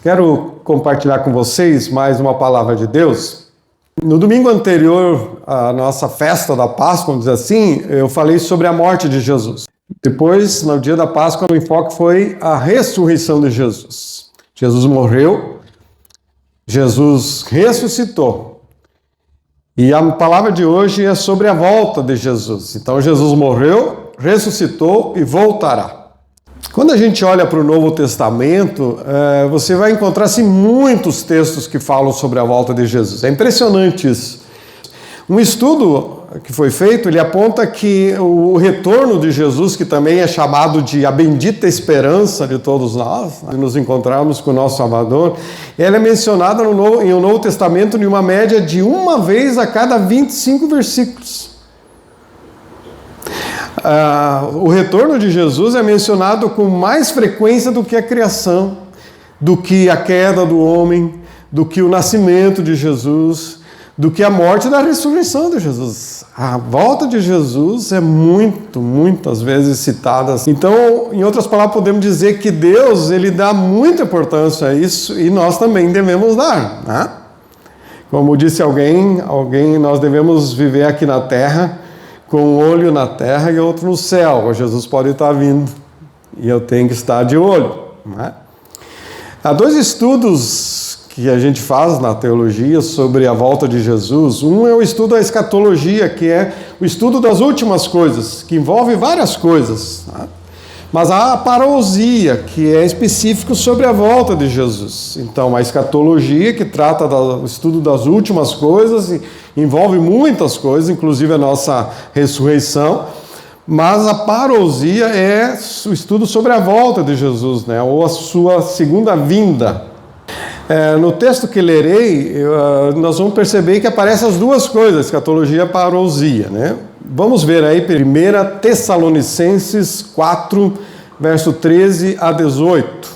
Quero compartilhar com vocês mais uma palavra de Deus. No domingo anterior à nossa festa da Páscoa, vamos dizer assim, eu falei sobre a morte de Jesus. Depois, no dia da Páscoa, o enfoque foi a ressurreição de Jesus. Jesus morreu, Jesus ressuscitou. E a palavra de hoje é sobre a volta de Jesus. Então, Jesus morreu, ressuscitou e voltará. Quando a gente olha para o Novo Testamento, você vai encontrar assim, muitos textos que falam sobre a volta de Jesus. É impressionante isso. Um estudo que foi feito, ele aponta que o retorno de Jesus, que também é chamado de a bendita esperança de todos nós, de nos encontrarmos com o nosso Salvador, ela é mencionada em o Novo Testamento em uma média de uma vez a cada 25 versículos. O retorno de Jesus é mencionado com mais frequência do que a criação, do que a queda do homem, do que o nascimento de Jesus, do que a morte e da ressurreição de Jesus. A volta de Jesus é muitas vezes citada. Então, em outras palavras, podemos dizer que Deus, ele dá muita importância a isso e nós também devemos dar, né? Como disse alguém, nós devemos viver aqui na terra com um olho na terra e outro no céu. Jesus pode estar vindo e eu tenho que estar de olho, né? Há dois estudos que a gente faz na teologia sobre a volta de Jesus. Um é o estudo da escatologia, que é o estudo das últimas coisas, que envolve várias coisas, né? Mas há a parousia, que é específico sobre a volta de Jesus. Então, a escatologia, que trata do estudo das últimas coisas, e envolve muitas coisas, inclusive a nossa ressurreição. Mas a parousia é o estudo sobre a volta de Jesus, né? Ou a sua segunda vinda. No texto que lerei, nós vamos perceber que aparecem as duas coisas, escatologia e parousia, né? Vamos ver aí 1 Tessalonicenses 4, verso 13 a 18.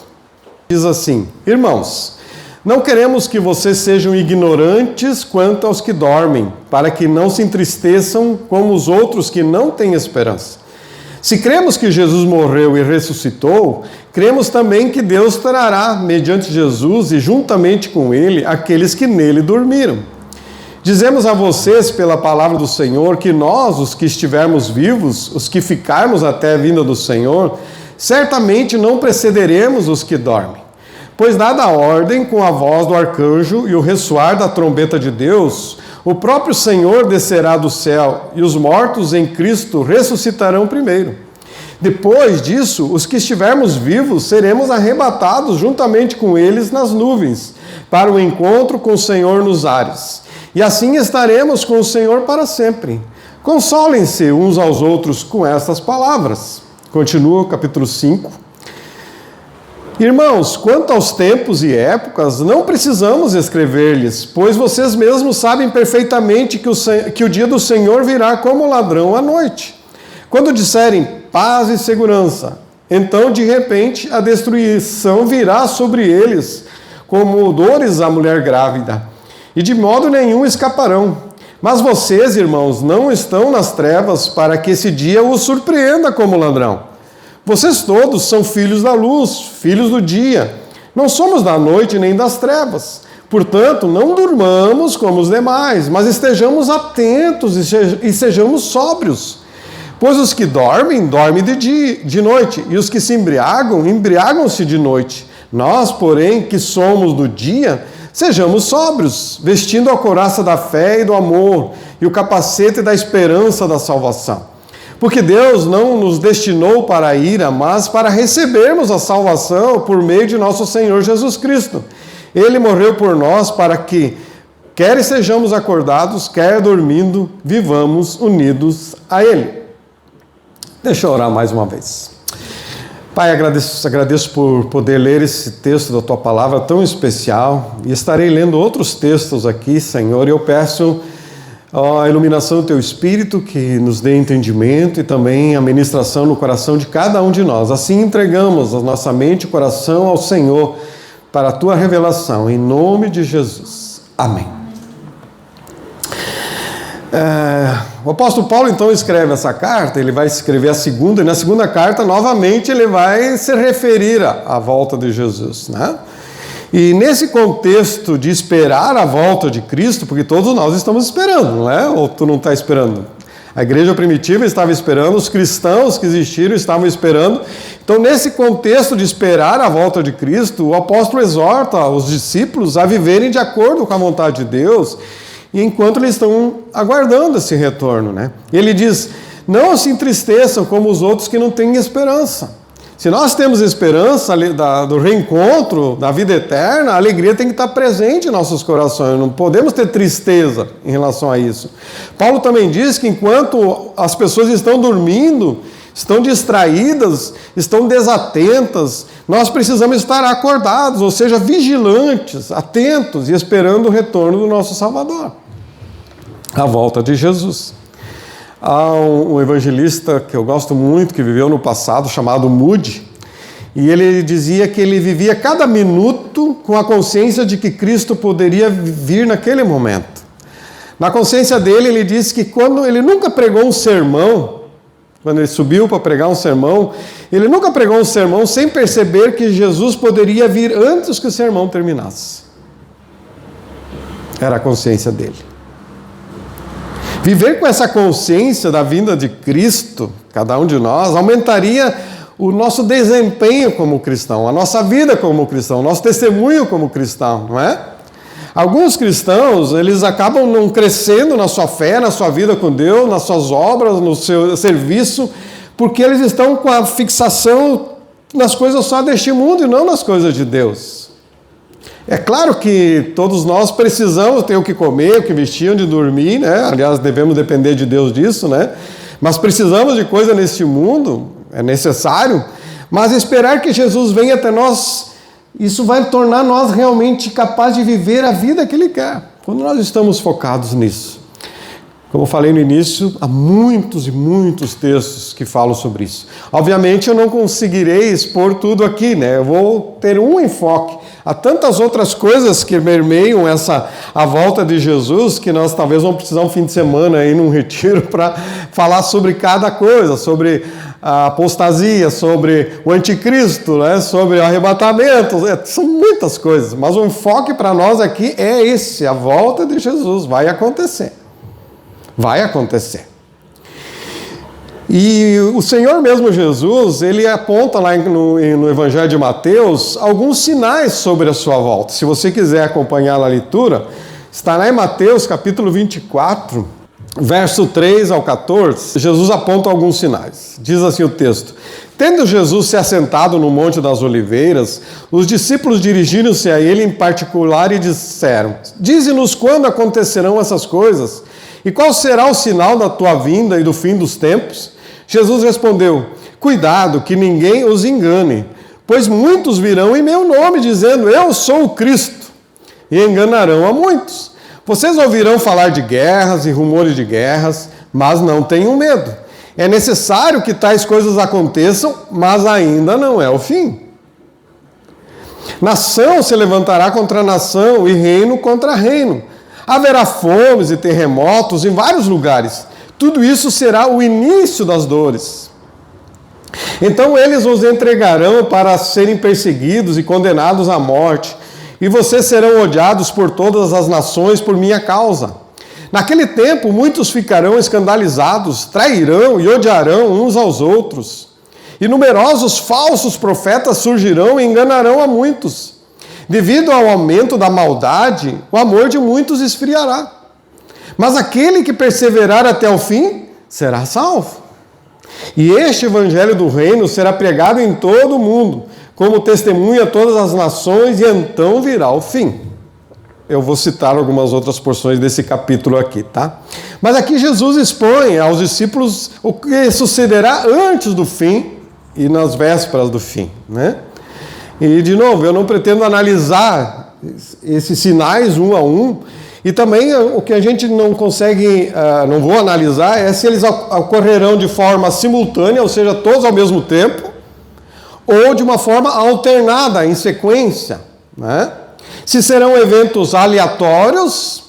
Diz assim: Irmãos, não queremos que vocês sejam ignorantes quanto aos que dormem, para que não se entristeçam como os outros que não têm esperança. Se cremos que Jesus morreu e ressuscitou, cremos também que Deus trará, mediante Jesus e juntamente com ele, aqueles que nele dormiram. Dizemos a vocês, pela palavra do Senhor, que nós, os que estivermos vivos, os que ficarmos até a vinda do Senhor, certamente não precederemos os que dormem. Pois dada a ordem com a voz do arcanjo e o ressoar da trombeta de Deus, o próprio Senhor descerá do céu e os mortos em Cristo ressuscitarão primeiro. Depois disso, os que estivermos vivos seremos arrebatados juntamente com eles nas nuvens, para o encontro com o Senhor nos ares. E assim estaremos com o Senhor para sempre. Consolem-se uns aos outros com estas palavras. Continua o capítulo 5. Irmãos, quanto aos tempos e épocas, não precisamos escrever-lhes, pois vocês mesmos sabem perfeitamente que o dia do Senhor virá como ladrão à noite. Quando disserem paz e segurança, então de repente a destruição virá sobre eles, como dores à mulher grávida. E de modo nenhum escaparão. Mas vocês, irmãos, não estão nas trevas para que esse dia os surpreenda como ladrão. Vocês todos são filhos da luz, filhos do dia. Não somos da noite nem das trevas. Portanto, não durmamos como os demais, mas estejamos atentos e sejamos sóbrios. Pois os que dormem, dormem de noite, e os que se embriagam, embriagam-se de noite. Nós, porém, que somos do dia, sejamos sóbrios, vestindo a couraça da fé e do amor, e o capacete da esperança da salvação. Porque Deus não nos destinou para a ira, mas para recebermos a salvação por meio de nosso Senhor Jesus Cristo. Ele morreu por nós para que, quer sejamos acordados, quer dormindo, vivamos unidos a Ele. Deixa eu orar mais uma vez. Pai, agradeço por poder ler esse texto da Tua Palavra tão especial, e estarei lendo outros textos aqui, Senhor, e eu peço a iluminação do Teu Espírito, que nos dê entendimento e também a ministração no coração de cada um de nós. Assim entregamos a nossa mente e coração ao Senhor para a Tua revelação, em nome de Jesus. Amém. O apóstolo Paulo então escreve essa carta, ele vai escrever a segunda, e na segunda carta novamente ele vai se referir à volta de Jesus, né? E nesse contexto de esperar a volta de Cristo, porque todos nós estamos esperando, não é? Ou tu não está esperando? A igreja primitiva estava esperando, os cristãos que existiram estavam esperando. Então, nesse contexto de esperar a volta de Cristo, o apóstolo exorta os discípulos a viverem de acordo com a vontade de Deus, e enquanto eles estão aguardando esse retorno, né? Ele diz, não se entristeçam como os outros que não têm esperança. Se nós temos esperança do reencontro, da vida eterna, a alegria tem que estar presente em nossos corações, não podemos ter tristeza em relação a isso. Paulo também diz que enquanto as pessoas estão dormindo, estão distraídas, estão desatentas, nós precisamos estar acordados, ou seja, vigilantes, atentos e esperando o retorno do nosso Salvador, a volta de Jesus. Há um evangelista que eu gosto muito, que viveu no passado, chamado Moody, e ele dizia que ele vivia cada minuto com a consciência de que Cristo poderia vir naquele momento. Na consciência dele, ele disse que quando ele nunca pregou um sermão, quando ele subiu para pregar um sermão, ele nunca pregou um sermão sem perceber que Jesus poderia vir antes que o sermão terminasse. Era a consciência dele. Viver com essa consciência da vinda de Cristo, cada um de nós, aumentaria o nosso desempenho como cristão, a nossa vida como cristão, o nosso testemunho como cristão, não é? Alguns cristãos, eles acabam não crescendo na sua fé, na sua vida com Deus, nas suas obras, no seu serviço, porque eles estão com a fixação nas coisas só deste mundo e não nas coisas de Deus. É claro que todos nós precisamos ter o que comer, o que vestir, onde dormir, né? Aliás, devemos depender de Deus disso, né? Mas precisamos de coisa neste mundo, é necessário, mas esperar que Jesus venha até nós, isso vai tornar nós realmente capazes de viver a vida que Ele quer, quando nós estamos focados nisso. Como eu falei no início, há muitos e muitos textos que falam sobre isso. Obviamente eu não conseguirei expor tudo aqui, né? Eu vou ter um enfoque. Há tantas outras coisas que permeiam a volta de Jesus, que nós talvez vamos precisar um fim de semana aí num retiro para falar sobre cada coisa, sobre a apostasia, sobre o anticristo, né? Sobre o arrebatamento, são muitas coisas, mas o enfoque para nós aqui é esse, a volta de Jesus vai acontecer. Vai acontecer. E o Senhor mesmo Jesus, ele aponta lá no Evangelho de Mateus alguns sinais sobre a sua volta. Se você quiser acompanhar a leitura, está lá em Mateus capítulo 24, verso 3 ao 14, Jesus aponta alguns sinais. Diz assim o texto: tendo Jesus se assentado no Monte das Oliveiras, os discípulos dirigiram-se a ele em particular e disseram: dize-nos quando acontecerão essas coisas, e qual será o sinal da tua vinda e do fim dos tempos? Jesus respondeu: cuidado que ninguém os engane, pois muitos virão em meu nome, dizendo: eu sou o Cristo, e enganarão a muitos. Vocês ouvirão falar de guerras e rumores de guerras, mas não tenham medo. É necessário que tais coisas aconteçam, mas ainda não é o fim. Nação se levantará contra nação e reino contra reino. Haverá fomes e terremotos em vários lugares. Tudo isso será o início das dores. Então eles os entregarão para serem perseguidos e condenados à morte, e vocês serão odiados por todas as nações por minha causa. Naquele tempo muitos ficarão escandalizados, trairão e odiarão uns aos outros. E numerosos falsos profetas surgirão e enganarão a muitos. Devido ao aumento da maldade, o amor de muitos esfriará. Mas aquele que perseverar até o fim será salvo. E este evangelho do reino será pregado em todo o mundo, como testemunha a todas as nações, e então virá o fim. Eu vou citar algumas outras porções desse capítulo aqui, tá? Mas aqui Jesus expõe aos discípulos o que sucederá antes do fim e nas vésperas do fim, né? E, de novo, eu não pretendo analisar esses sinais um a um, e também o que a gente não consegue, não vou analisar, é se eles ocorrerão de forma simultânea, ou seja, todos ao mesmo tempo, ou de uma forma alternada, em sequência, né? Se serão eventos aleatórios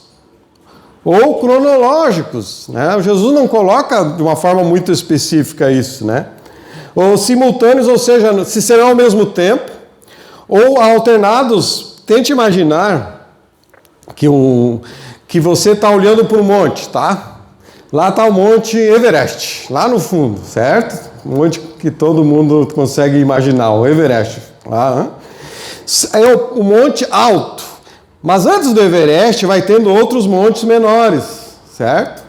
ou cronológicos, né? Jesus não coloca de uma forma muito específica isso, né? Ou simultâneos, ou seja, se serão ao mesmo tempo, ou alternados tente imaginar que você está olhando para um monte, tá? Lá está o Monte Everest, lá no fundo, certo? Um monte que todo mundo consegue imaginar, o Everest. Lá, é o monte alto. Mas antes do Everest vai tendo outros montes menores, certo?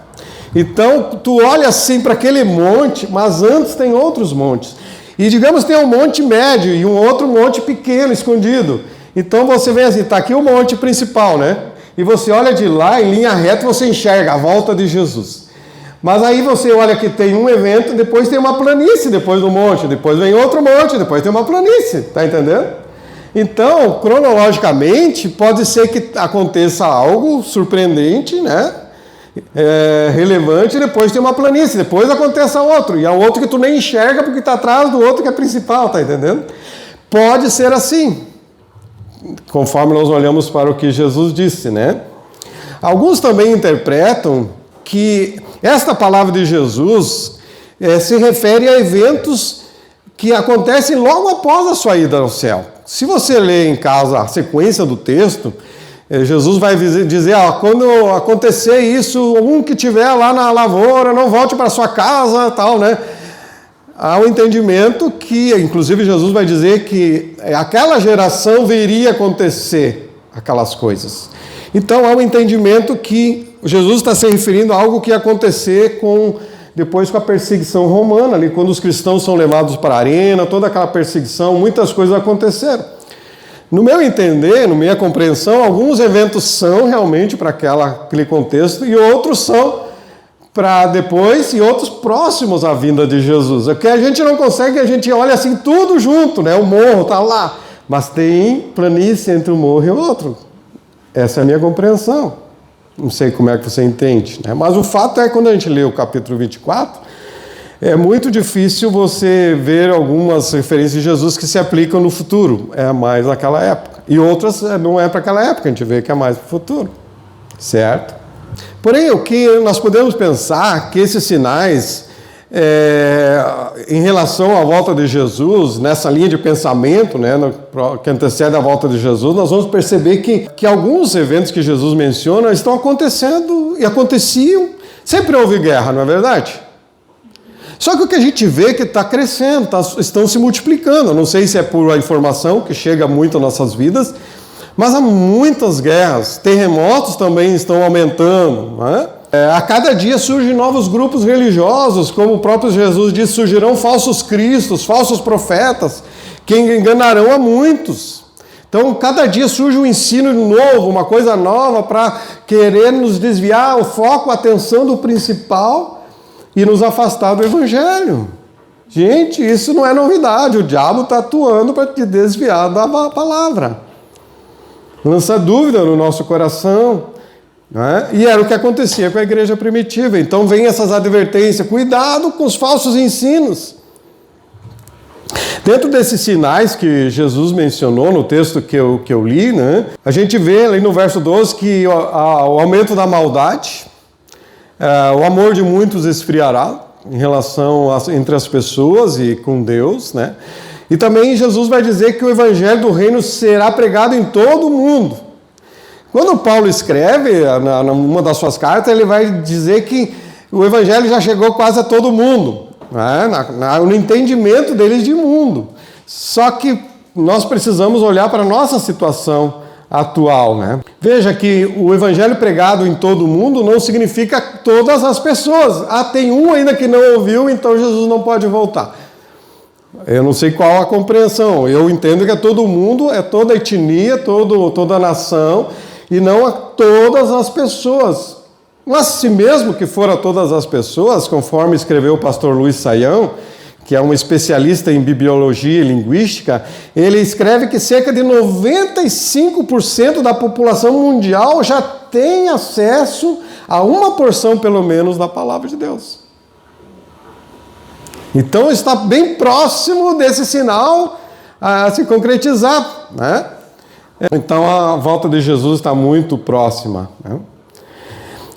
Então, tu olha assim para aquele monte, mas antes tem outros montes. E digamos tem um monte médio e um outro monte pequeno, escondido. Então você vê assim, está aqui o monte principal, né? E você olha de lá, em linha reta, você enxerga a volta de Jesus. Mas aí você olha que tem um evento, depois tem uma planície depois do monte, depois vem outro monte, depois tem uma planície, tá entendendo? Então, cronologicamente, pode ser que aconteça algo surpreendente, né? Relevante, depois tem uma planície, depois aconteça outro, e é outro que tu nem enxerga porque está atrás do outro que é principal, tá entendendo? Pode ser assim, conforme nós olhamos para o que Jesus disse, né? Alguns também interpretam que esta palavra de Jesus se refere a eventos que acontecem logo após a sua ida ao céu. Se você ler em casa a sequência do texto, Jesus vai dizer, quando acontecer isso, um que estiver lá na lavoura, não volte para sua casa, tal, né? Há um entendimento que, inclusive, Jesus vai dizer que aquela geração veria acontecer aquelas coisas. Então, há um entendimento que Jesus está se referindo a algo que ia acontecer depois com a perseguição romana, ali, quando os cristãos são levados para a arena, toda aquela perseguição, muitas coisas aconteceram. No meu entender, na minha compreensão, alguns eventos são realmente para aquele contexto e outros são para depois e outros próximos à vinda de Jesus. É que a gente não consegue, a gente olha assim tudo junto, né? O morro está lá, mas tem planície entre um morro e outro. Essa é a minha compreensão. Não sei como é que você entende, né? Mas o fato é que quando a gente lê o capítulo 24, é muito difícil você ver algumas referências de Jesus que se aplicam no futuro, é mais naquela época. E outras não é para aquela época, a gente vê que é mais para o futuro, certo? Porém, o que nós podemos pensar que esses sinais, em relação à volta de Jesus, nessa linha de pensamento, né, que antecede a volta de Jesus, nós vamos perceber que alguns eventos que Jesus menciona estão acontecendo e aconteciam. Sempre houve guerra, não é verdade? Só que o que a gente vê é que está crescendo, estão se multiplicando. Eu não sei se é por a informação que chega muito às nossas vidas, mas há muitas guerras. Terremotos também estão aumentando, né? A cada dia surgem novos grupos religiosos, como o próprio Jesus disse, surgirão falsos cristos, falsos profetas, que enganarão a muitos. Então, cada dia surge um ensino novo, uma coisa nova para querer nos desviar o foco, a atenção do principal e nos afastar do Evangelho. Gente, isso não é novidade. O diabo está atuando para te desviar da palavra. Lança dúvida no nosso coração. Né? E era o que acontecia com a igreja primitiva. Então vem essas advertências. Cuidado com os falsos ensinos. Dentro desses sinais que Jesus mencionou no texto que eu li, né? A gente vê ali no verso 12 que o aumento da maldade, o amor de muitos esfriará em relação entre as pessoas e com Deus, né? E também Jesus vai dizer que o evangelho do reino será pregado em todo o mundo. Quando Paulo escreve, numa das suas cartas, ele vai dizer que o evangelho já chegou quase a todo mundo, né? No entendimento deles de mundo. Só que nós precisamos olhar para a nossa situação atual, né? Veja que o evangelho pregado em todo o mundo não significa todas as pessoas. Tem um ainda que não ouviu, então Jesus não pode voltar. Eu não sei qual a compreensão. Eu entendo que é todo mundo, é toda a etnia, toda a nação, e não a todas as pessoas. Mas se mesmo que for a todas as pessoas, conforme escreveu o pastor Luiz Saião, que é um especialista em bibliologia e linguística, ele escreve que cerca de 95% da população mundial já tem acesso a uma porção, pelo menos, da palavra de Deus. Então está bem próximo desse sinal a se concretizar, né? Então a volta de Jesus está muito próxima, né?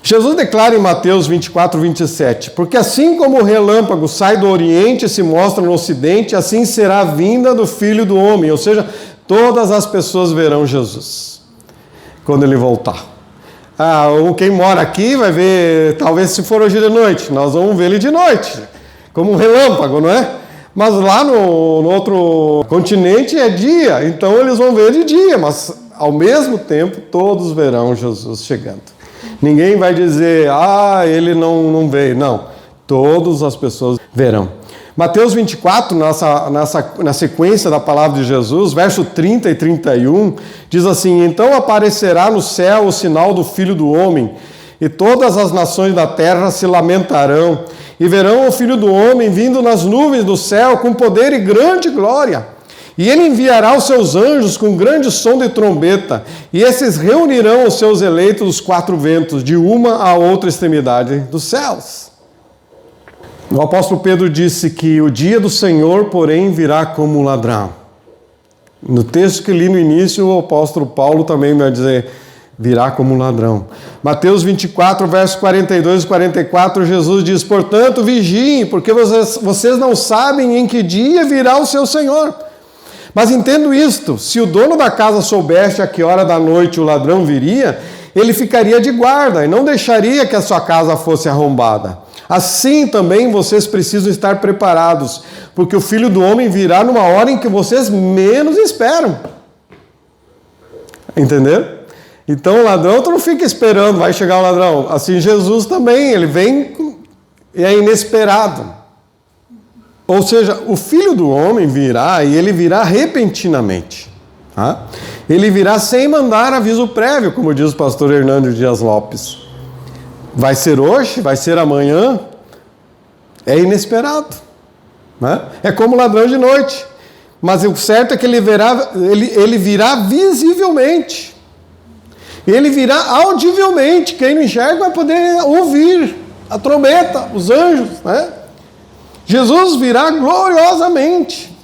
Jesus declara em Mateus 24, 27, porque assim como o relâmpago sai do oriente e se mostra no ocidente, assim será a vinda do Filho do Homem. Ou seja, todas as pessoas verão Jesus quando ele voltar. Quem mora aqui vai ver, talvez se for hoje de noite, nós vamos ver ele de noite, como um relâmpago, não é? Mas lá no outro continente é dia, então eles vão ver de dia, mas ao mesmo tempo todos verão Jesus chegando. Ninguém vai dizer, ele não veio. Não, todas as pessoas verão. Mateus 24, na sequência da palavra de Jesus, verso 30 e 31, diz assim: então aparecerá no céu o sinal do Filho do Homem, e todas as nações da terra se lamentarão, e verão o Filho do Homem vindo nas nuvens do céu com poder e grande glória. E ele enviará os seus anjos com grande som de trombeta, e esses reunirão os seus eleitos dos quatro ventos, de uma a outra extremidade dos céus. O apóstolo Pedro disse que o dia do Senhor, porém, virá como um ladrão. No texto que li no início, o apóstolo Paulo também vai dizer, virá como um ladrão. Mateus 24, versos 42 e 44, Jesus diz: portanto, vigiem, porque vocês não sabem em que dia virá o seu Senhor. Mas entendo isto, se o dono da casa soubesse a que hora da noite o ladrão viria, ele ficaria de guarda e não deixaria que a sua casa fosse arrombada. Assim também vocês precisam estar preparados, porque o Filho do Homem virá numa hora em que vocês menos esperam. Entenderam? Então o ladrão, tu não fica esperando, vai chegar o ladrão. Assim Jesus também, ele vem e é inesperado. Ou seja, o Filho do Homem virá e ele virá repentinamente. Tá? Ele virá sem mandar aviso prévio, como diz o pastor Hernando Dias Lopes. Vai ser hoje, vai ser amanhã, é inesperado. Né? É como ladrão de noite. Mas o certo é que ele virá visivelmente. Ele virá audivelmente. Quem não enxerga vai poder ouvir a trombeta, os anjos. Né? Jesus virá gloriosamente,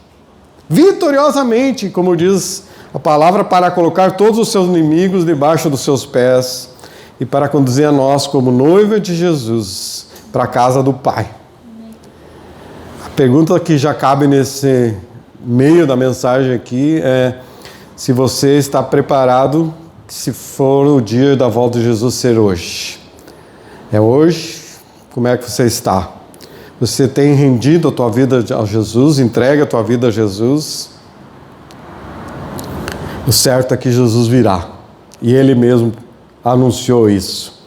vitoriosamente, como diz a palavra, para colocar todos os seus inimigos debaixo dos seus pés e para conduzir a nós como noiva de Jesus para a casa do Pai. A pergunta que já cabe nesse meio da mensagem aqui é se você está preparado, se for o dia da volta de Jesus ser hoje. É hoje? Como é que você está? Você tem rendido a tua vida a Jesus, entrega a tua vida a Jesus? O certo é que Jesus virá. E Ele mesmo anunciou isso.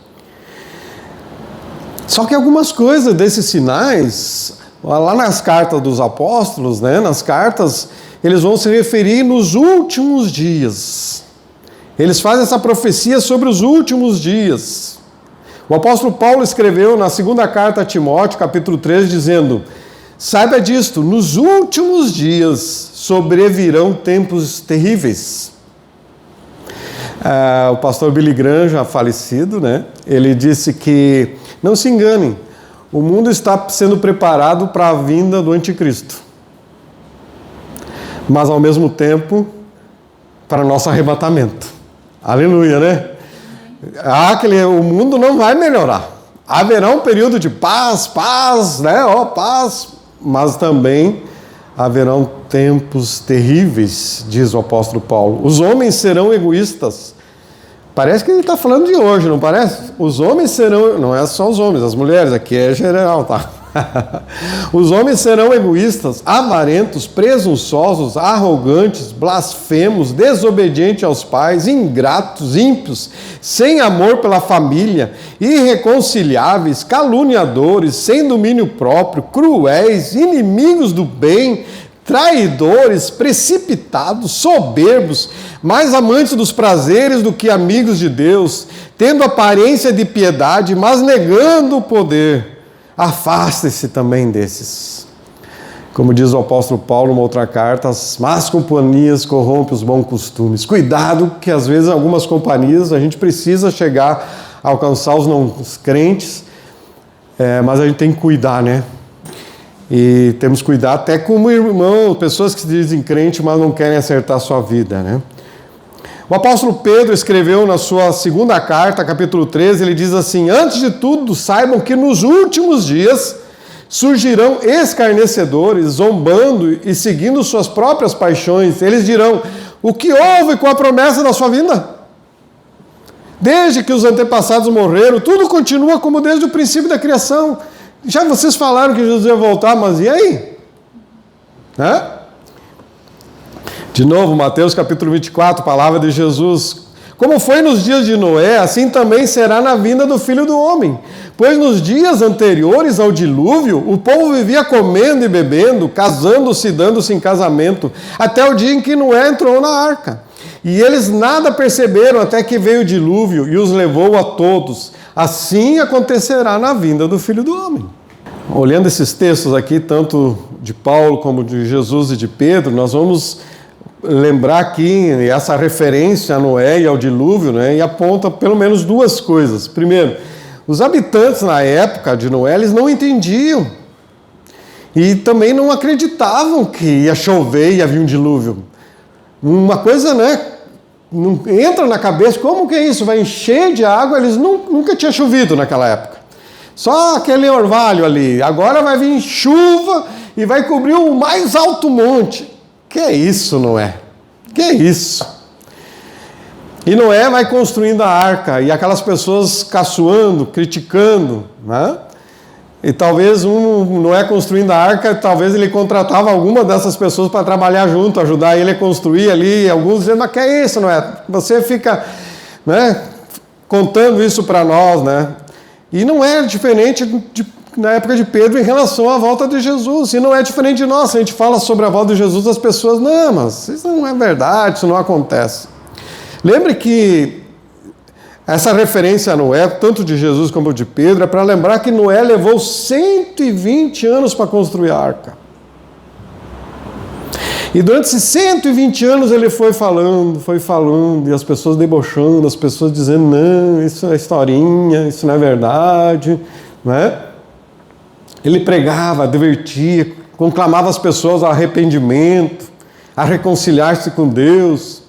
Só que algumas coisas desses sinais, lá nas cartas dos apóstolos, né, nas cartas, eles vão se referir nos últimos dias. Eles fazem essa profecia sobre os últimos dias. O apóstolo Paulo escreveu na segunda carta a Timóteo, capítulo 3, dizendo: saiba disto, nos últimos dias sobrevirão tempos terríveis. O pastor Billy Graham, já falecido, né? Ele disse que, não se enganem, o mundo está sendo preparado para a vinda do anticristo. Mas ao mesmo tempo, para nosso arrebatamento. Aleluia, né? O mundo não vai melhorar. Haverá um período de paz, né? Paz. Mas também haverão tempos terríveis, diz o apóstolo Paulo. Os homens serão egoístas. Parece que ele está falando de hoje, não parece? Os homens serão, não é só os homens, as mulheres, aqui é geral, tá? Os homens serão egoístas, avarentos, presunçosos, arrogantes, blasfemos, desobedientes aos pais, ingratos, ímpios, sem amor pela família, irreconciliáveis, caluniadores, sem domínio próprio, cruéis, inimigos do bem, traidores, precipitados, soberbos, mais amantes dos prazeres do que amigos de Deus, tendo aparência de piedade, mas negando o poder. Afaste-se também desses. Como diz o apóstolo Paulo numa outra carta, as más companhias corrompem os bons costumes. Cuidado que às vezes em algumas companhias a gente precisa chegar a alcançar os não crentes, mas a gente tem que cuidar, né? E temos que cuidar até como irmão, pessoas que se dizem crente, mas não querem acertar a sua vida, né? O apóstolo Pedro escreveu na sua segunda carta, capítulo 13, ele diz assim: antes de tudo, saibam que nos últimos dias surgirão escarnecedores, zombando e seguindo suas próprias paixões. Eles dirão: O que houve com a promessa da sua vinda? Desde que os antepassados morreram, tudo continua como desde o princípio da criação. Já vocês falaram que Jesus ia voltar, mas e aí? Né? De novo, Mateus capítulo 24, palavra de Jesus. Como foi nos dias de Noé, assim também será na vinda do Filho do Homem. Pois nos dias anteriores ao dilúvio, o povo vivia comendo e bebendo, casando-se e dando-se em casamento, até o dia em que Noé entrou na arca. E eles nada perceberam até que veio o dilúvio e os levou a todos. Assim acontecerá na vinda do Filho do Homem. Olhando esses textos aqui, tanto de Paulo como de Jesus e de Pedro, nós vamos lembrar aqui essa referência a Noé e ao dilúvio, né, e aponta pelo menos duas coisas. Primeiro, os habitantes na época de Noé, eles não entendiam e também não acreditavam que ia chover e ia vir um dilúvio. Uma coisa, né, não entra na cabeça, como que é isso? Vai encher de água, eles nunca tinha chovido naquela época. Só aquele orvalho ali, agora vai vir chuva e vai cobrir o mais alto monte. Que é isso, Noé? Que é isso? E Noé vai construindo a arca, e aquelas pessoas caçoando, criticando, né? E talvez Noé construindo a arca, talvez ele contratava alguma dessas pessoas para trabalhar junto, ajudar ele a construir ali, alguns dizendo, mas que é isso, Noé? Você fica, né, contando isso para nós, né? E não é diferente na época de Pedro em relação à volta de Jesus, e não é diferente de nós. Se a gente fala sobre a volta de Jesus, as pessoas, não, mas isso não é verdade, isso não acontece. Lembre que essa referência a Noé, tanto de Jesus como de Pedro, é para lembrar que Noé levou 120 anos para construir a arca. E durante esses 120 anos ele foi falando, e as pessoas debochando, as pessoas dizendo, não, isso é historinha, isso não é verdade, não é? Ele pregava, advertia, conclamava as pessoas ao arrependimento, a reconciliar-se com Deus.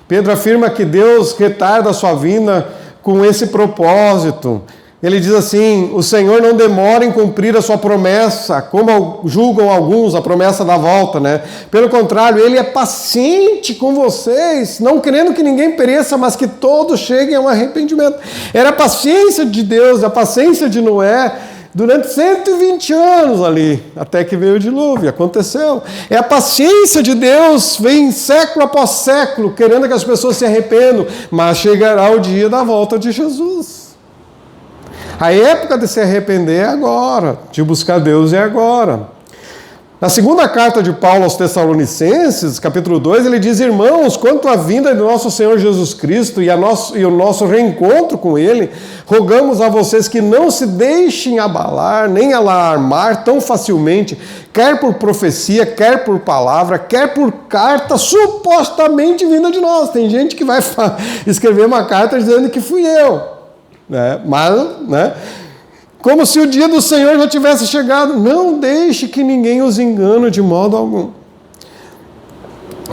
Pedro afirma que Deus retarda a sua vinda com esse propósito. Ele diz assim, o Senhor não demora em cumprir a sua promessa, como julgam alguns a promessa da volta, né? Pelo contrário, Ele é paciente com vocês, não querendo que ninguém pereça, mas que todos cheguem a um arrependimento. Era a paciência de Deus, a paciência de Noé, durante 120 anos ali, até que veio o dilúvio, aconteceu. É a paciência de Deus, vem século após século, querendo que as pessoas se arrependam, mas chegará o dia da volta de Jesus. A época de se arrepender é agora, de buscar Deus é agora. Na segunda carta de Paulo aos Tessalonicenses, capítulo 2, ele diz, irmãos, quanto à vinda de nosso Senhor Jesus Cristo e o nosso reencontro com Ele, rogamos a vocês que não se deixem abalar, nem alarmar tão facilmente, quer por profecia, quer por palavra, quer por carta supostamente vinda de nós. Tem gente que vai escrever uma carta dizendo que fui eu, né? Mas, né? Como se o dia do Senhor já tivesse chegado. Não deixe que ninguém os engane de modo algum.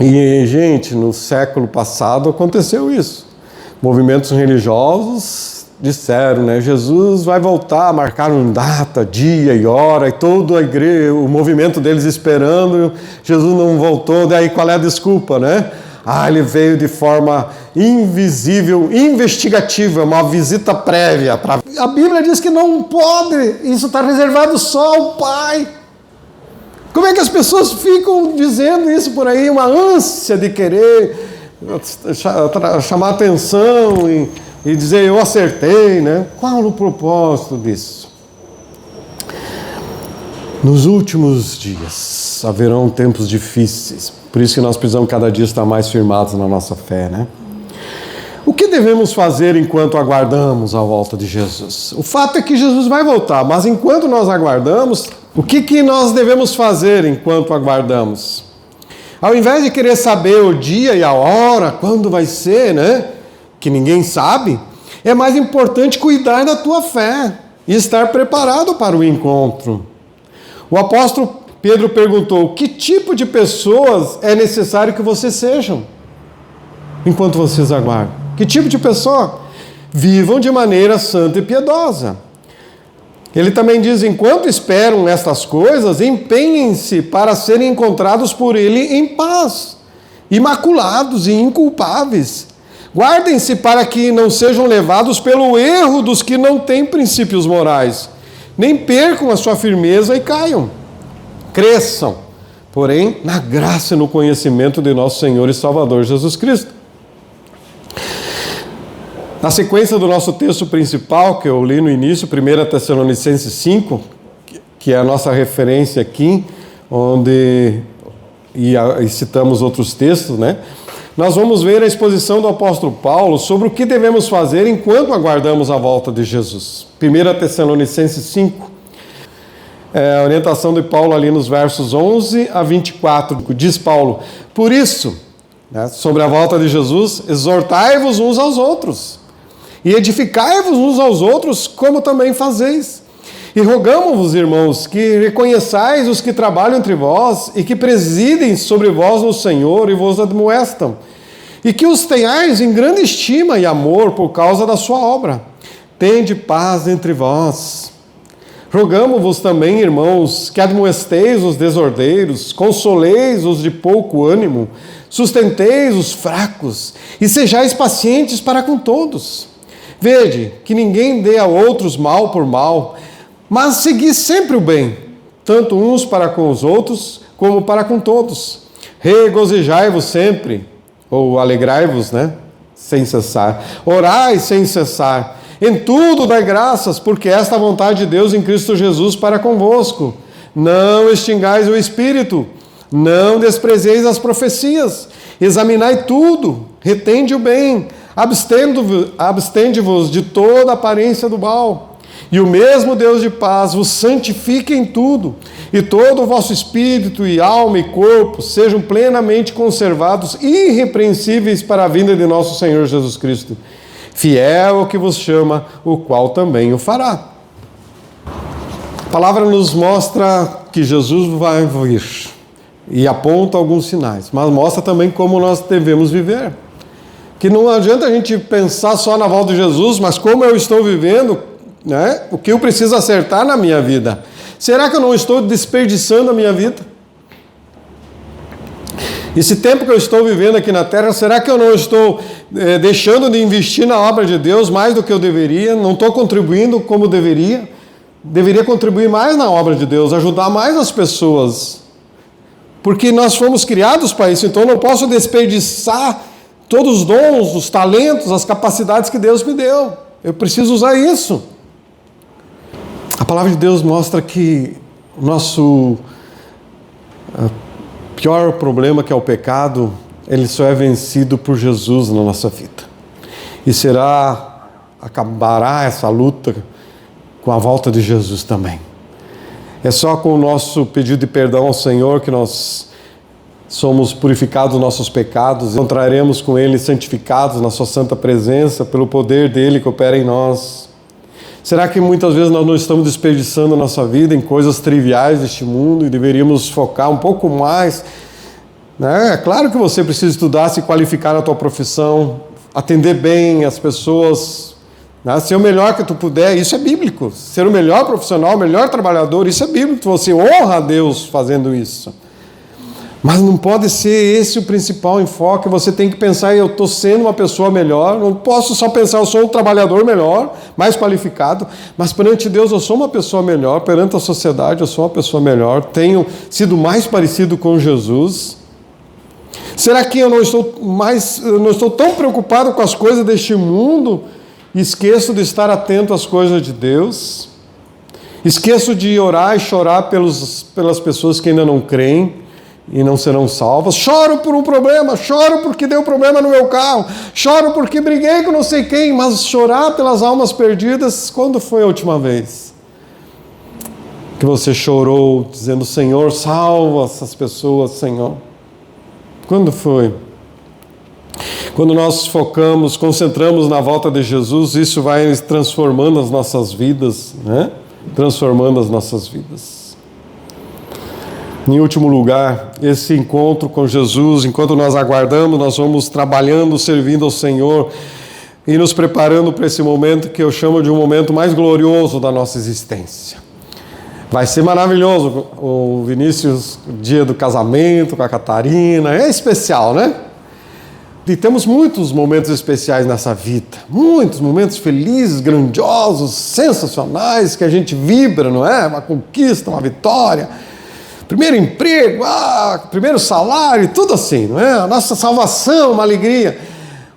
E, gente, no século passado aconteceu isso. Movimentos religiosos disseram, né? Jesus vai voltar, marcaram data, dia e hora, e toda a igreja, o movimento deles esperando, Jesus não voltou, daí qual é a desculpa, né? Ele veio de forma invisível, investigativa, uma visita prévia. A Bíblia diz que não pode, isso está reservado só ao Pai. Como é que as pessoas ficam dizendo isso por aí? Uma ânsia de querer chamar atenção e dizer eu acertei, né? Qual o propósito disso? Nos últimos dias haverão tempos difíceis, por isso que nós precisamos cada dia estar mais firmados na nossa fé, né? O que devemos fazer enquanto aguardamos a volta de Jesus? O fato é que Jesus vai voltar, mas enquanto nós aguardamos, o que nós devemos fazer enquanto aguardamos? Ao invés de querer saber o dia e a hora, quando vai ser, né? Que ninguém sabe, é mais importante cuidar da tua fé e estar preparado para o encontro. O apóstolo Pedro perguntou, que tipo de pessoas é necessário que vocês sejam enquanto vocês aguardam? Que tipo de pessoa? Vivam de maneira santa e piedosa. Ele também diz, enquanto esperam estas coisas, empenhem-se para serem encontrados por Ele em paz. imaculados e inculpáveis. Guardem-se para que não sejam levados pelo erro dos que não têm princípios morais, nem percam a sua firmeza e caiam. Cresçam, porém, na graça e no conhecimento de nosso Senhor e Salvador Jesus Cristo. Na sequência do nosso texto principal, que eu li no início, 1 Tessalonicenses 5, que é a nossa referência aqui, onde e citamos outros textos, né? Nós vamos ver a exposição do apóstolo Paulo sobre o que devemos fazer enquanto aguardamos a volta de Jesus. 1 Tessalonicenses 5, a orientação de Paulo ali nos versos 11 a 24, diz Paulo: por isso, né, sobre a volta de Jesus, exortai-vos uns aos outros, e edificai-vos uns aos outros, como também fazeis. E rogamo-vos, irmãos, que reconheçais os que trabalham entre vós e que presidem sobre vós no Senhor e vos admoestam, e que os tenhais em grande estima e amor por causa da sua obra. Tende paz entre vós. Rogamo-vos também, irmãos, que admoesteis os desordeiros, consoleis os de pouco ânimo, sustenteis os fracos e sejais pacientes para com todos. Vede que ninguém dê a outros mal por mal, mas segui sempre o bem, tanto uns para com os outros, como para com todos. Regozijai-vos sempre, ou alegrai-vos, né? Sem cessar. Orai sem cessar. Em tudo dai graças, porque esta é a vontade de Deus em Cristo Jesus para convosco. Não extingais o Espírito, não desprezeis as profecias. Examinai tudo, retende o bem, abstende-vos de toda aparência do mal. E o mesmo Deus de paz vos santifique em tudo, e todo o vosso espírito e alma e corpo sejam plenamente conservados, irrepreensíveis para a vinda de nosso Senhor Jesus Cristo. Fiel ao que vos chama, o qual também o fará. A palavra nos mostra que Jesus vai vir e aponta alguns sinais, mas mostra também como nós devemos viver. Que não adianta a gente pensar só na volta de Jesus, mas como eu estou vivendo, né? O que eu preciso acertar na minha vida? Será que eu não estou desperdiçando a minha vida? Esse tempo que eu estou vivendo aqui na terra, será que eu não estou deixando de investir na obra de Deus mais do que eu deveria? Não estou contribuindo como deveria? Deveria contribuir mais na obra de Deus, ajudar mais as pessoas. Porque nós fomos criados para isso, então eu não posso desperdiçar todos os dons, os talentos, as capacidades que Deus me deu. Eu preciso usar isso. A palavra de Deus mostra que o nosso pior problema, que é o pecado, ele só é vencido por Jesus na nossa vida. E acabará essa luta com a volta de Jesus também. É só com o nosso pedido de perdão ao Senhor que nós somos purificados dos nossos pecados, encontraremos com Ele santificados na sua santa presença, pelo poder dEle que opera em nós. Será que muitas vezes nós não estamos desperdiçando a nossa vida em coisas triviais deste mundo e deveríamos focar um pouco mais? Né? É claro que você precisa estudar, se qualificar na tua profissão, atender bem as pessoas, né? Ser o melhor que tu puder, isso é bíblico. Ser o melhor profissional, o melhor trabalhador, isso é bíblico. Você honra a Deus fazendo isso. Mas não pode ser esse o principal enfoque. Você tem que pensar, eu estou sendo uma pessoa melhor. Não posso só pensar, eu sou um trabalhador melhor, mais qualificado, mas perante Deus eu sou uma pessoa melhor, perante a sociedade eu sou uma pessoa melhor, tenho sido mais parecido com Jesus. Será que eu não estou tão preocupado com as coisas deste mundo e esqueço de estar atento às coisas de Deus? Esqueço de orar e chorar pelas pessoas que ainda não creem e não serão salvas. Choro por um problema, choro porque deu problema no meu carro, choro porque briguei com não sei quem, mas chorar pelas almas perdidas, quando foi a última vez que você chorou dizendo, Senhor, salva essas pessoas, Senhor? Quando foi? Quando nós focamos, concentramos na volta de Jesus, isso vai transformando as nossas vidas, né? Transformando as nossas vidas. Em último lugar, esse encontro com Jesus, enquanto nós aguardamos, nós vamos trabalhando, servindo ao Senhor e nos preparando para esse momento que eu chamo de um momento mais glorioso da nossa existência. Vai ser maravilhoso o Vinícius, o dia do casamento com a Catarina, é especial, né? E temos muitos momentos especiais nessa vida, muitos momentos felizes, grandiosos, sensacionais, que a gente vibra, não é? Uma conquista, uma vitória, primeiro emprego, primeiro salário, tudo assim, não é? A nossa salvação, uma alegria.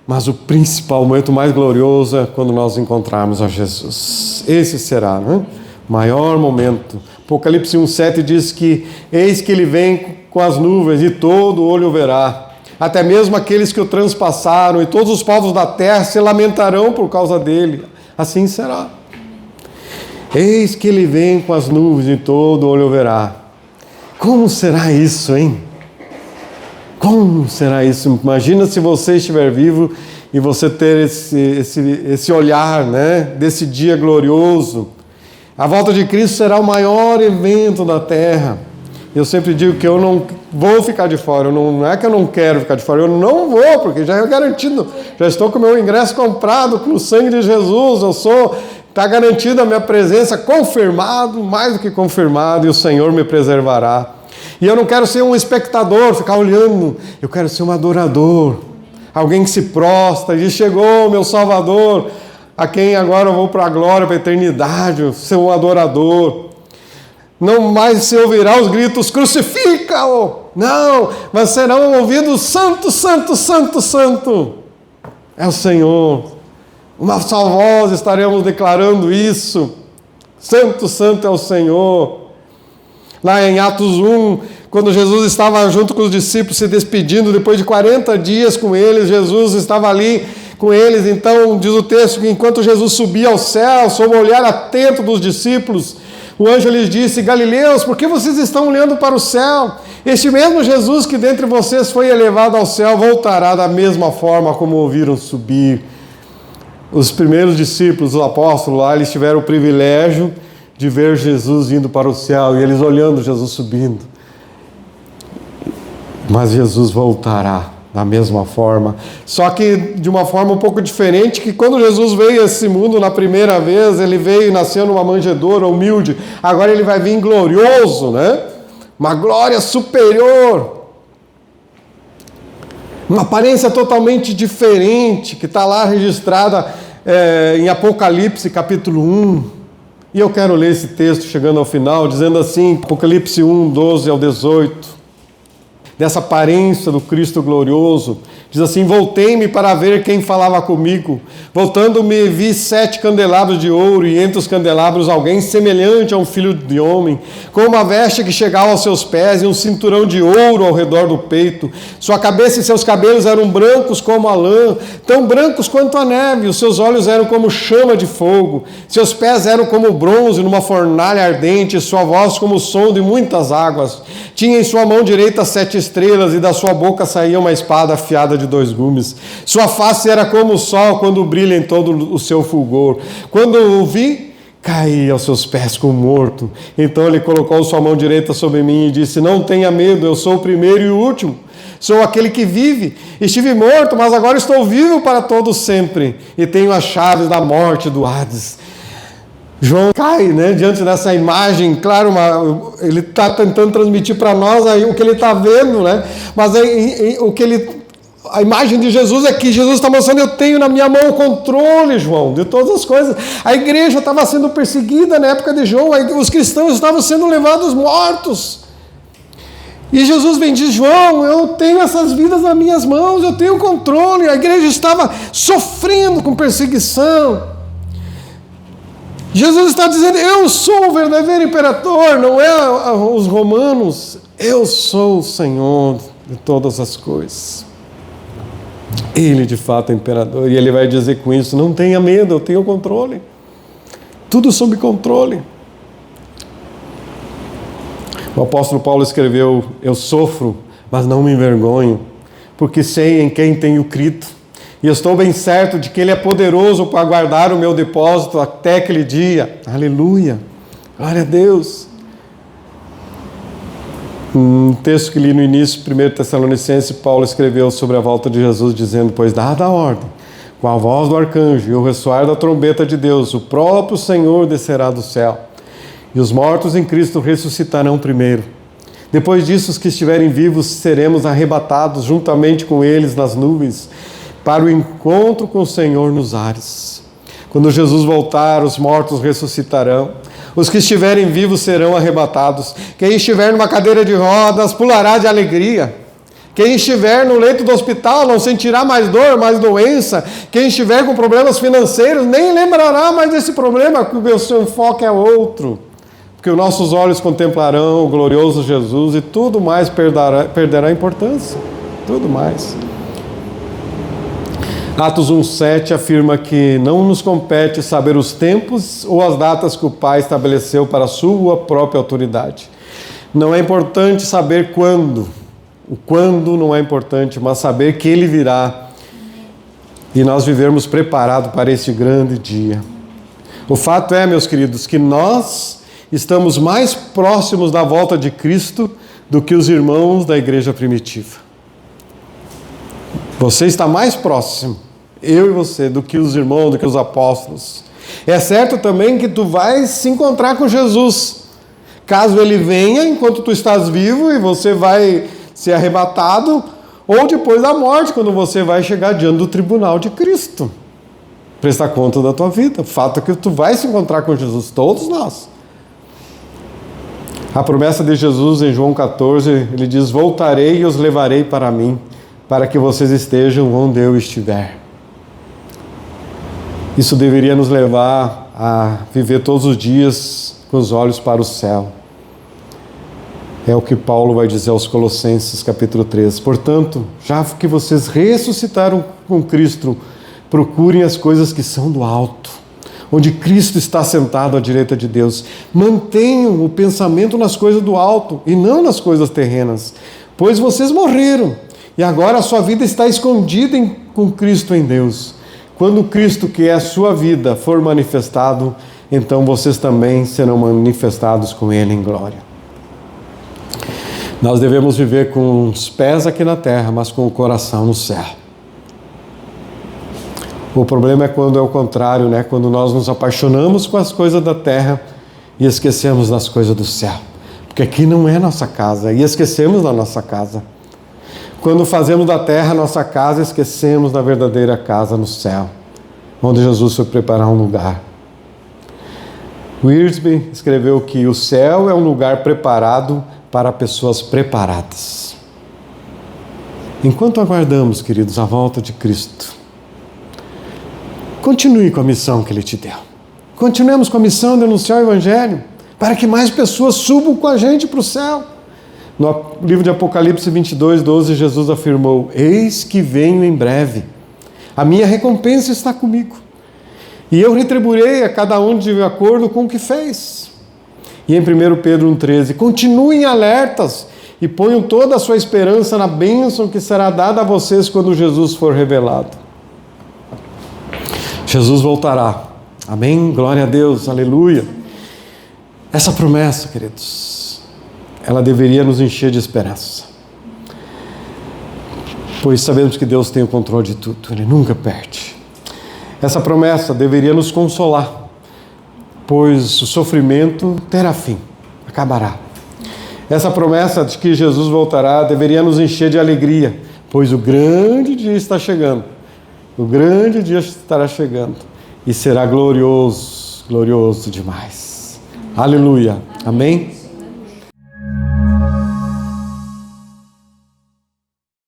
Mas o principal, o momento mais glorioso é quando nós encontrarmos a Jesus. Esse será, não é? Maior momento. Apocalipse 1,7 diz que eis que ele vem com as nuvens e todo olho verá, até mesmo aqueles que o transpassaram, e todos os povos da terra se lamentarão por causa dele. Assim será. Eis que ele vem com as nuvens e todo olho verá. Como será isso, hein? Como será isso? Imagina se você estiver vivo e você ter esse olhar, né, desse dia glorioso. A volta de Cristo será o maior evento da terra. Eu sempre digo que eu não vou ficar de fora. Não é que eu não quero ficar de fora, eu não vou, porque já é garantido. Já estou com o meu ingresso comprado com o sangue de Jesus. Está garantida a minha presença, confirmado, mais do que confirmado, e o Senhor me preservará. E eu não quero ser um espectador, ficar olhando. Eu quero ser um adorador. Alguém que se prostra e diz: chegou meu Salvador, a quem agora eu vou para a glória, para a eternidade, ser um adorador. Não mais se ouvirá os gritos: crucifica-o! Não, mas serão ouvidos: santo, santo, santo, santo. É o Senhor. Uma só voz estaremos declarando isso. Santo, santo é o Senhor. Lá em Atos 1, quando Jesus estava junto com os discípulos se despedindo, depois de 40 dias com eles, Jesus estava ali com eles. Então diz o texto que enquanto Jesus subia ao céu, sob o olhar atento dos discípulos, o anjo lhes disse: Galileus, por que vocês estão olhando para o céu? Este mesmo Jesus que dentre vocês foi elevado ao céu voltará da mesma forma como ouviram subir. Os primeiros discípulos, os apóstolos lá, eles tiveram o privilégio de ver Jesus indo para o céu e eles olhando Jesus subindo. Mas Jesus voltará da mesma forma, só que de uma forma um pouco diferente, que quando Jesus veio a esse mundo na primeira vez, ele veio e nasceu numa manjedoura humilde. Agora ele vai vir glorioso, né? Uma glória superior, uma aparência totalmente diferente, que está lá registrada em Apocalipse capítulo 1. E eu quero ler esse texto chegando ao final, dizendo assim, Apocalipse 1, 12 ao 18, dessa aparência do Cristo glorioso. Diz assim: voltei-me para ver quem falava comigo. Voltando-me, vi 7 candelabros de ouro, e entre os candelabros alguém semelhante a um filho de homem, com uma veste que chegava aos seus pés e um cinturão de ouro ao redor do peito. Sua cabeça e seus cabelos eram brancos como a lã, tão brancos quanto a neve. Os seus olhos eram como chama de fogo. Seus pés eram como bronze numa fornalha ardente, e sua voz como o som de muitas águas. Tinha em sua mão direita 7 estrelas, e da sua boca saía uma espada afiada de 2 gumes. Sua face era como o sol quando brilha em todo o seu fulgor. Quando o vi, caí aos seus pés como morto. Então ele colocou sua mão direita sobre mim e disse: não tenha medo, eu sou o primeiro e o último. Sou aquele que vive. Estive morto, mas agora estou vivo para todo sempre, e tenho as chaves da morte e do Hades. João cai, né, diante dessa imagem. Claro, ele está tentando transmitir para nós aí o que ele está vendo, né? Mas a imagem de Jesus é que Jesus está mostrando: eu tenho na minha mão o controle, João, de todas as coisas. A igreja estava sendo perseguida na época de João, os cristãos estavam sendo levados mortos. E Jesus vem e diz: João, eu tenho essas vidas nas minhas mãos, eu tenho o controle. A igreja estava sofrendo com perseguição. Jesus está dizendo: eu sou o verdadeiro imperador, não é os romanos. Eu sou o Senhor de todas as coisas. Ele de fato é imperador. E ele vai dizer com isso: não tenha medo, eu tenho controle. Tudo sob controle. O apóstolo Paulo escreveu: eu sofro, mas não me envergonho, porque sei em quem tenho crido. E estou bem certo de que Ele é poderoso para guardar o meu depósito até aquele dia. Aleluia! Glória a Deus! Um texto que li no início, 1 Tessalonicenses, Paulo escreveu sobre a volta de Jesus, dizendo: pois dada a ordem, com a voz do arcanjo e o ressoar da trombeta de Deus, o próprio Senhor descerá do céu, E os mortos em Cristo ressuscitarão primeiro. Depois disso, os que estiverem vivos seremos arrebatados juntamente com eles nas nuvens, para o encontro com o Senhor nos ares. Quando Jesus voltar, os mortos ressuscitarão. Os que estiverem vivos serão arrebatados. Quem estiver numa cadeira de rodas pulará de alegria. Quem estiver no leito do hospital não sentirá mais dor, mais doença. Quem estiver com problemas financeiros nem lembrará mais desse problema, porque o seu enfoque é outro. Porque os nossos olhos contemplarão o glorioso Jesus e tudo mais perderá importância. Tudo mais. Atos 1,7 afirma que não nos compete saber os tempos ou as datas que o Pai estabeleceu para a sua própria autoridade. Não é importante saber quando. O quando não é importante, mas saber que Ele virá e nós vivermos preparados para esse grande dia. O fato é, meus queridos, que nós estamos mais próximos da volta de Cristo do que os irmãos da igreja primitiva. Você está mais próximo, eu e você, do que os irmãos, do que os apóstolos. É certo também que tu vais se encontrar com Jesus. Caso Ele venha, enquanto tu estás vivo e você vai ser arrebatado, ou depois da morte, quando você vai chegar diante do tribunal de Cristo. Prestar conta da tua vida. O fato é que tu vai se encontrar com Jesus, todos nós. A promessa de Jesus em João 14, ele diz: voltarei e os levarei para mim, para que vocês estejam onde eu estiver. Isso deveria nos levar a viver todos os dias com os olhos para o céu. É o que Paulo vai dizer aos Colossenses, capítulo 3. Portanto, já que vocês ressuscitaram com Cristo, procurem as coisas que são do alto, onde Cristo está sentado à direita de Deus. Mantenham o pensamento nas coisas do alto e não nas coisas terrenas, pois vocês morreram e agora a sua vida está escondida com Cristo em Deus. Quando Cristo, que é a sua vida, for manifestado, então vocês também serão manifestados com Ele em glória. Nós devemos viver com os pés aqui na terra, mas com o coração no céu. O problema é quando é o contrário, né? Quando nós nos apaixonamos com as coisas da terra e esquecemos das coisas do céu. Porque aqui não é nossa casa e esquecemos da nossa casa. Quando fazemos da terra nossa casa, esquecemos da verdadeira casa no céu, onde Jesus foi preparar um lugar. Wiersbe escreveu que o céu é um lugar preparado para pessoas preparadas. Enquanto aguardamos, queridos, a volta de Cristo, continue com a missão que Ele te deu. Continuemos com a missão de anunciar o Evangelho, para que mais pessoas subam com a gente para o céu. No livro de Apocalipse 22:12, Jesus afirmou: eis que venho em breve, a minha recompensa está comigo, e eu retribuirei a cada um de acordo com o que fez. E em 1 Pedro 1,13, continuem alertas e ponham toda a sua esperança na bênção que será dada a vocês quando Jesus for revelado. Jesus voltará. Amém? Glória a Deus, aleluia. Essa promessa, queridos, ela deveria nos encher de esperança. Pois sabemos que Deus tem o controle de tudo, Ele nunca perde. Essa promessa deveria nos consolar, pois o sofrimento terá fim, acabará. Essa promessa de que Jesus voltará deveria nos encher de alegria, pois o grande dia está chegando. O grande dia estará chegando e será glorioso, glorioso demais. Aleluia. Amém?